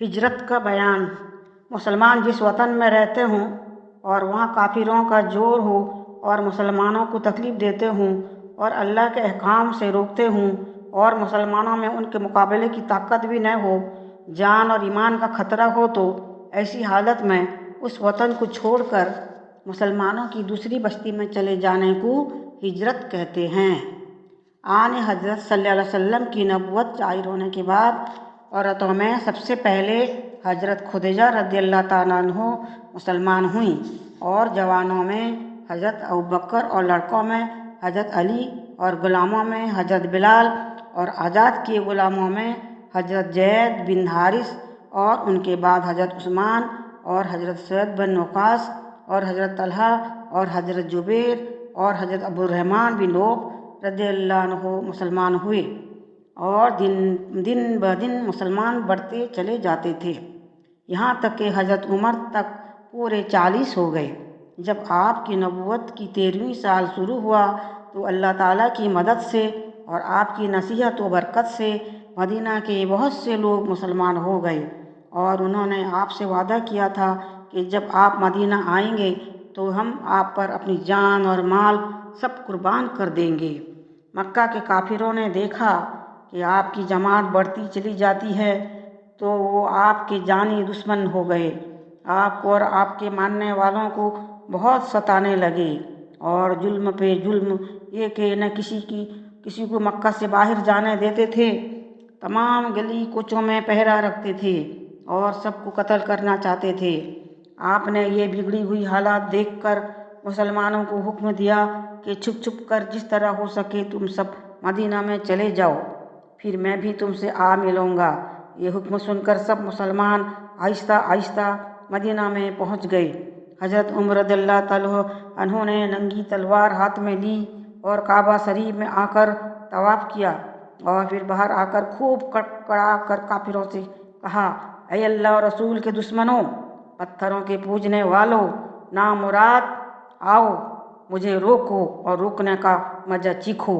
ہجرت کا بیان۔ مسلمان جس وطن میں رہتے ہوں اور وہاں کافروں کا زور ہو اور مسلمانوں کو تکلیف دیتے ہوں اور اللہ کے احکام سے روکتے ہوں اور مسلمانوں میں ان کے مقابلے کی طاقت بھی نہ ہو، جان اور ایمان کا خطرہ ہو، تو ایسی حالت میں اس وطن کو چھوڑ کر مسلمانوں کی دوسری بستی میں چلے جانے کو ہجرت کہتے ہیں۔ آن حضرت صلی اللہ علیہ وسلم کی نبوت ظاہر ہونے کے بعد عورتوں میں سب سے پہلے حضرت خدیجہ رضی اللہ تعالیٰ عنہ مسلمان ہوئیں، اور جوانوں میں حضرت ابوبکر، اور لڑکوں میں حضرت علی، اور غلاموں میں حضرت بلال، اور آزاد کیے غلاموں میں حضرت زید بن حارث، اور ان کے بعد حضرت عثمان اور حضرت سعد بن وقاص اور حضرت طلحہ اور حضرت جبیر اور حضرت عبد الرحمن بن عوف رضی اللہ عنہ مسلمان ہوئے، اور دن بدن مسلمان بڑھتے چلے جاتے تھے، یہاں تک کہ حضرت عمر تک پورے 40 ہو گئے۔ جب آپ کی نبوت کی 13ویں سال شروع ہوا تو اللہ تعالیٰ کی مدد سے اور آپ کی نصیحت و برکت سے مدینہ کے بہت سے لوگ مسلمان ہو گئے، اور انہوں نے آپ سے وعدہ کیا تھا کہ جب آپ مدینہ آئیں گے تو ہم آپ پر اپنی جان اور مال سب قربان کر دیں گے۔ مکہ کے کافروں نے دیکھا کہ آپ کی جماعت بڑھتی چلی جاتی ہے تو وہ آپ کے جانی دشمن ہو گئے، آپ کو اور آپ کے ماننے والوں کو بہت ستانے لگے، اور ظلم پہ ظلم، یہ کہ نہ کسی کو مکہ سے باہر جانے دیتے تھے، تمام گلی کوچوں میں پہرا رکھتے تھے اور سب کو قتل کرنا چاہتے تھے۔ آپ نے یہ بگڑی ہوئی حالات دیکھ کر مسلمانوں کو حکم دیا کہ چھپ چھپ کر جس طرح ہو سکے تم سب مدینہ میں چلے جاؤ، پھر میں بھی تم سے آ ملوں گا۔ یہ حکم سن کر سب مسلمان آہستہ آہستہ مدینہ میں پہنچ گئے۔ حضرت عمر رضی اللہ تعالیٰ عنہ نے ننگی تلوار ہاتھ میں لی اور کعبہ شریف میں آ کر طواف کیا، اور پھر باہر آ کر خوب کڑکڑا کر کافروں سے کہا، اے اللہ اور رسول کے دشمنوں، پتھروں کے پوجنے والوں، نامراد، آؤ مجھے روکو اور روکنے کا مزہ چکھو۔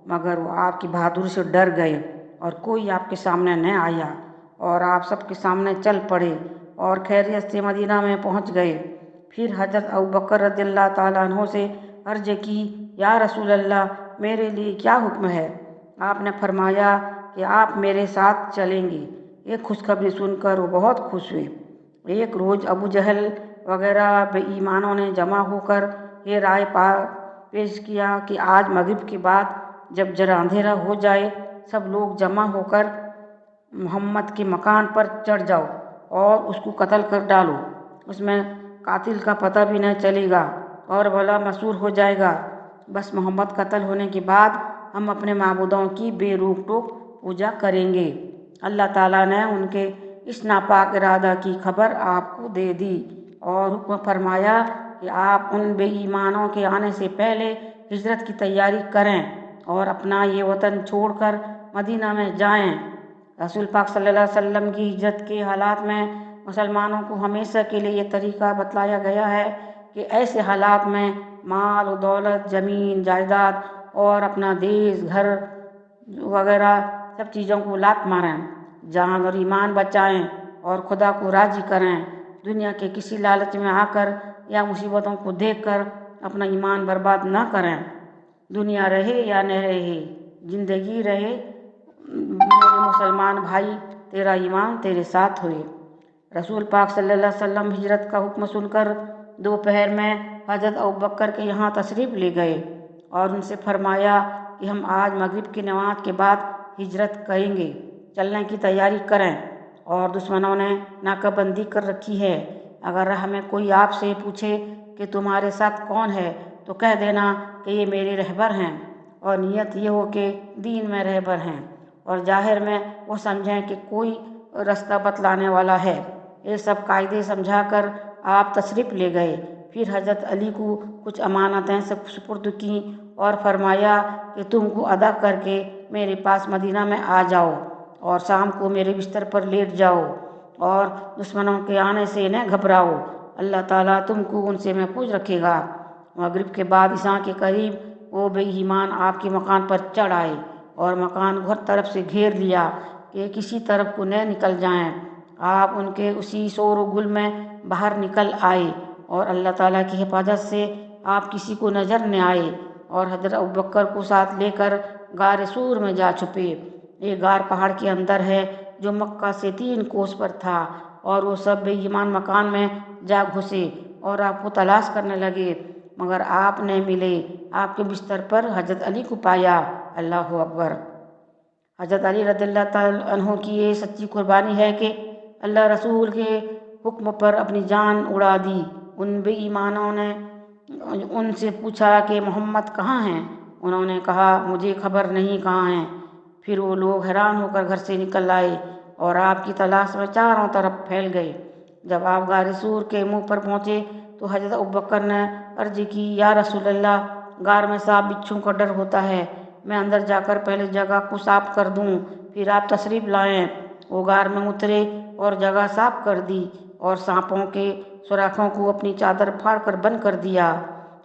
مگر وہ آپ کی بہادری سے ڈر گئے اور کوئی آپ کے سامنے نہ آیا، اور آپ سب کے سامنے چل پڑے اور خیریت سے مدینہ میں پہنچ گئے۔ پھر حضرت ابوبکر رضی اللہ تعالیٰ عنہ سے عرض کی، یا رسول اللہ، میرے لیے کیا حکم ہے؟ آپ نے فرمایا کہ آپ میرے ساتھ چلیں گے۔ یہ خوشخبری سن کر وہ بہت خوش ہوئے۔ ایک روز ابو جہل وغیرہ بے ایمانوں نے جمع ہو کر یہ رائے پیش کیا کہ آج مغرب کے بعد جب ذرا اندھیرا ہو جائے، سب لوگ جمع ہو کر محمد کے مکان پر چڑھ جاؤ اور اس کو قتل کر ڈالو، اس میں قاتل کا پتہ بھی نہ چلے گا اور بھلا مشہور ہو جائے گا۔ بس محمد قتل ہونے کے بعد ہم اپنے معبودوں کی بے روک ٹوک پوجا کریں گے۔ اللہ تعالیٰ نے ان کے اس ناپاک ارادہ کی خبر آپ کو دے دی اور حکم فرمایا کہ آپ ان بے ایمانوں کے آنے سے پہلے ہجرت کی تیاری کریں اور اپنا یہ وطن چھوڑ کر مدینہ میں جائیں۔ رسول پاک صلی اللہ علیہ وسلم کی ہجرت کے حالات میں مسلمانوں کو ہمیشہ کے لیے یہ طریقہ بتلایا گیا ہے کہ ایسے حالات میں مال و دولت، زمین جائیداد اور اپنا دیس گھر وغیرہ سب چیزوں کو لات ماریں، جان اور ایمان بچائیں اور خدا کو راضی کریں۔ دنیا کے کسی لالچ میں آ کر یا مصیبتوں کو دیکھ کر اپنا ایمان برباد نہ کریں۔ دنیا رہے یا نہ رہے، زندگی رہے، میرے مسلمان بھائی، تیرا ایمان تیرے ساتھ ہوئے۔ رسول پاک صلی اللہ علیہ وسلم ہجرت کا حکم سن کر دوپہر میں حضرت ابوبکر کے یہاں تشریف لے گئے اور ان سے فرمایا کہ ہم آج مغرب کی نماز کے بعد ہجرت کریں گے، چلنے کی تیاری کریں، اور دشمنوں نے ناکہ بندی کر رکھی ہے۔ اگر راہ میں کوئی آپ سے پوچھے کہ تمہارے ساتھ کون ہے تو کہہ دینا کہ یہ میرے رہبر ہیں، اور نیت یہ ہو کہ دین میں رہبر ہیں، اور ظاہر میں وہ سمجھیں کہ کوئی رستہ بتلانے والا ہے۔ یہ سب قاعدے سمجھا کر آپ تشریف لے گئے۔ پھر حضرت علی کو کچھ امانتیں سپرد کیں اور فرمایا کہ تم کو ادا کر کے میرے پاس مدینہ میں آ جاؤ اور شام کو میرے بستر پر لیٹ جاؤ، اور دشمنوں کے آنے سے نہ گھبراؤ، اللہ تعالیٰ تم کو ان سے محفوظ رکھے گا۔ مغرب کے بعد عشاء کے قریب وہ بے ایمان آپ کے مکان پر چڑھ آئے اور مکان کو ہر طرف سے گھیر لیا کہ کسی طرف کو نہ نکل جائیں۔ آپ ان کے اسی شور و گل میں باہر نکل آئے اور اللہ تعالیٰ کی حفاظت سے آپ کسی کو نظر نہ آئے، اور حضرت ابوبکر کو ساتھ لے کر غار سور میں جا چھپے۔ یہ غار پہاڑ کے اندر ہے جو مکہ سے 3 کوس پر تھا، اور وہ سب بے ایمان مکان میں جا گھسے اور آپ کو تلاش کرنے لگے، مگر آپ نے ملے۔ آپ کے بستر پر حضرت علی کو پایا۔ اللہ اکبر۔ حضرت علی رضی اللہ تعالیٰ عنہ کی یہ سچی قربانی ہے کہ اللہ رسول کے حکم پر اپنی جان اڑا دی۔ ان بے ایمانوں نے ان سے پوچھا کہ محمد کہاں ہیں؟ انہوں نے کہا مجھے خبر نہیں کہاں ہیں۔ پھر وہ لوگ حیران ہو کر گھر سے نکل آئے اور آپ کی تلاش میں چاروں طرف پھیل گئے۔ جب آپ غار سور کے منہ پر پہنچے تو حضرت ابوبکر نے عرض کی، یا رسول اللہ، غار میں سانپ بچھو کا ڈر ہوتا ہے، میں اندر جا کر پہلے جگہ کو صاف کر دوں، پھر آپ تشریف لائیں۔ وہ غار میں اترے اور جگہ صاف کر دی اور سانپوں کے سوراخوں کو اپنی چادر پھاڑ کر بند کر دیا،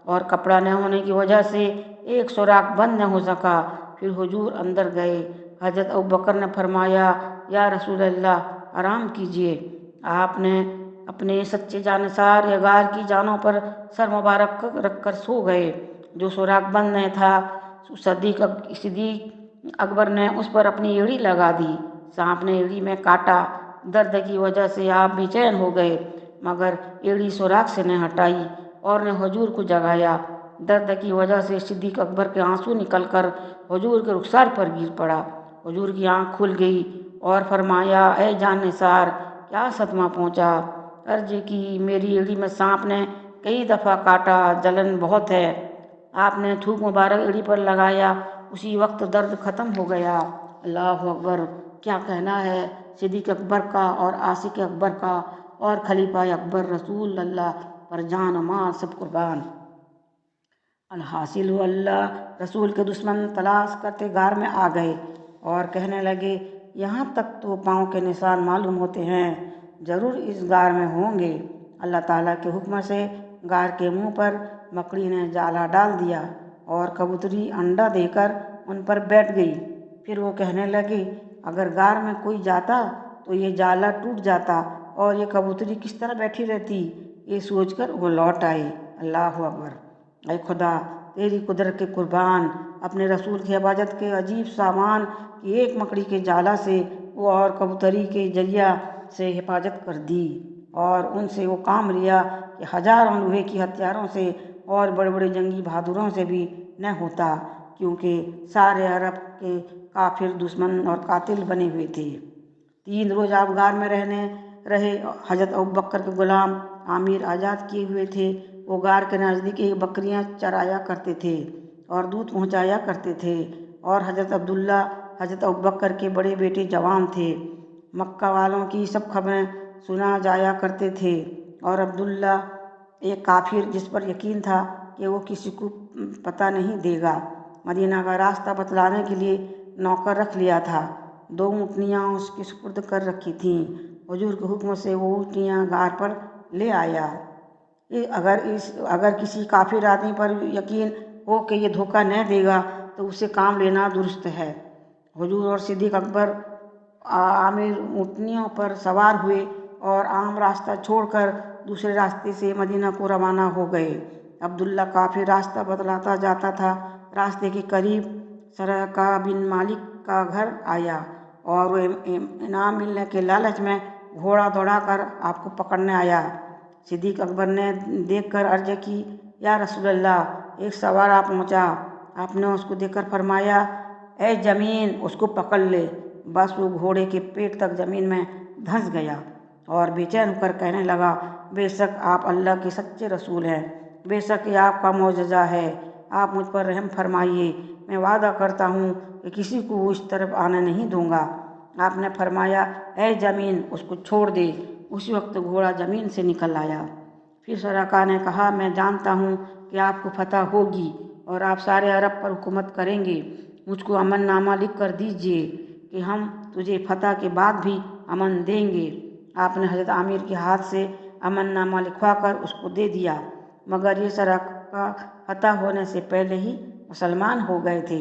اور کپڑا نہ ہونے کی وجہ سے ایک سوراخ بند نہ ہو سکا۔ پھر حضور اندر گئے۔ حضرت ابوبکر نے فرمایا، یا رسول اللہ، آرام کیجیے۔ آپ نے اپنے سچے جانثار یا غار کی جانوں پر سر مبارک رکھ کر سو گئے۔ جو سوراخ بند نہ تھا، صدیق اکبر نے اس پر اپنی ایڑی لگا دی۔ سانپ نے ایڑی میں کاٹا۔ درد کی وجہ سے آپ بے چین ہو گئے، مگر ایڑی سوراخ سے نہ ہٹائی اور نے حضور کو جگایا۔ درد کی وجہ سے صدیق اکبر کے آنسو نکل کر حضور کے رخسار پر گر پڑا۔ حضور کی آنکھ کھل گئی اور فرمایا، اے جان نثار، کیا صدمہ پہنچا؟ عرض کی، میری ایڑی میں سانپ نے کئی دفعہ کاٹا، جلن بہت ہے۔ آپ نے تھوک مبارک ایڑی پر لگایا، اسی وقت درد ختم ہو گیا۔ اللہ اکبر۔ کیا کہنا ہے صدیق اکبر کا اور عاشق اکبر کا اور خلیفہ اکبر رسول اللہ پر جان و مال سب قربان۔ الحاصل اللہ رسول کے دشمن تلاش کرتے غار میں آ گئے اور کہنے لگے، یہاں تک تو پاؤں کے نشان معلوم ہوتے ہیں، ضرور اس غار میں ہوں گے۔ اللہ تعالیٰ کے حکم سے غار کے منہ پر مکڑی نے جالا ڈال دیا اور کبوتری انڈا دے کر ان پر بیٹھ گئی۔ پھر وہ کہنے لگے، اگر غار میں کوئی جاتا تو یہ جالا ٹوٹ جاتا اور یہ کبوتری کس طرح بیٹھی رہتی۔ یہ سوچ کر وہ لوٹ آئے۔ اللہ اکبر۔ اے خدا، تیری قدرت کے قربان، اپنے رسول کی حفاظت کے عجیب سامان کی ایک مکڑی کے جالا سے وہ اور کبوتری کے ذریعہ سے حفاظت کر دی، اور ان سے وہ کام لیا کہ ہزاروں لوہے کی ہتھیاروں سے اور بڑے بڑے جنگی بہادروں سے بھی نہ ہوتا، کیونکہ سارے عرب کے کافر دشمن اور قاتل بنے ہوئے تھے۔ 3 روز آپ غار میں رہے۔ حضرت ابوبکر کے غلام عامر آزاد کیے ہوئے تھے۔ وہ غار کے نزدیک ایک بکریاں چرایا کرتے تھے اور دودھ پہنچایا کرتے تھے، اور حضرت عبداللہ حضرت ابوبکر کے بڑے بیٹے جوان تھے۔ مکہ والوں کی سب خبریں سنا جایا کرتے تھے، اور عبداللہ ایک کافر جس پر یقین تھا کہ وہ کسی کو پتہ نہیں دے گا، مدینہ کا راستہ بتلانے کے لیے نوکر رکھ لیا تھا۔ 2 اونٹنیاں اس کے سپرد کر رکھی تھیں۔ حضور کے حکم سے وہ اونٹنیاں غار پر لے آیا۔ اگر کسی کافر آدمی پر یقین ہو کہ یہ دھوکہ نہ دے گا تو اسے کام لینا درست ہے۔ حضور اور صدیق اکبر عامر اونٹنیوں پر سوار ہوئے اور عام راستہ چھوڑ کر دوسرے راستے سے مدینہ کو روانہ ہو گئے۔ عبداللہ کافر راستہ بتلاتا جاتا تھا۔ راستے کے قریب سراقہ بن مالک کا گھر آیا، اور وہ انعام ملنے کے لالچ میں گھوڑا دوڑا کر آپ کو پکڑنے آیا۔ صدیق اکبر نے دیکھ کر عرض کی، یا رسول اللہ، ایک سوار آ پہنچا۔ آپ نے اس کو دیکھ کر فرمایا، اے زمین، اس کو پکڑ لے۔ بس وہ گھوڑے کے پیٹ تک زمین میں دھنس گیا اور بے چین ہو کر کہنے لگا، بے شک آپ اللہ کے سچے رسول ہیں، بے شک یہ آپ کا معجزہ ہے، آپ مجھ پر رحم فرمائیے، میں وعدہ کرتا ہوں کہ کسی کو اس طرف آنے نہیں دوں گا۔ آپ نے فرمایا، اے زمین، اس کو چھوڑ دے۔ اسی وقت گھوڑا زمین سے نکل آیا۔ پھر سراقہ نے کہا، میں جانتا ہوں کہ آپ کو فتح ہوگی اور آپ سارے عرب پر حکومت کریں گے، مجھ کو امن نامہ لکھ کر دیجیے کہ ہم تجھے فتح کے بعد بھی امن دیں گے۔ آپ نے حضرت عامر کے ہاتھ سے امن نامہ لکھوا کر اس کو دے دیا، مگر یہ سراقہ فتح ہونے سے پہلے ہی مسلمان ہو گئے تھے۔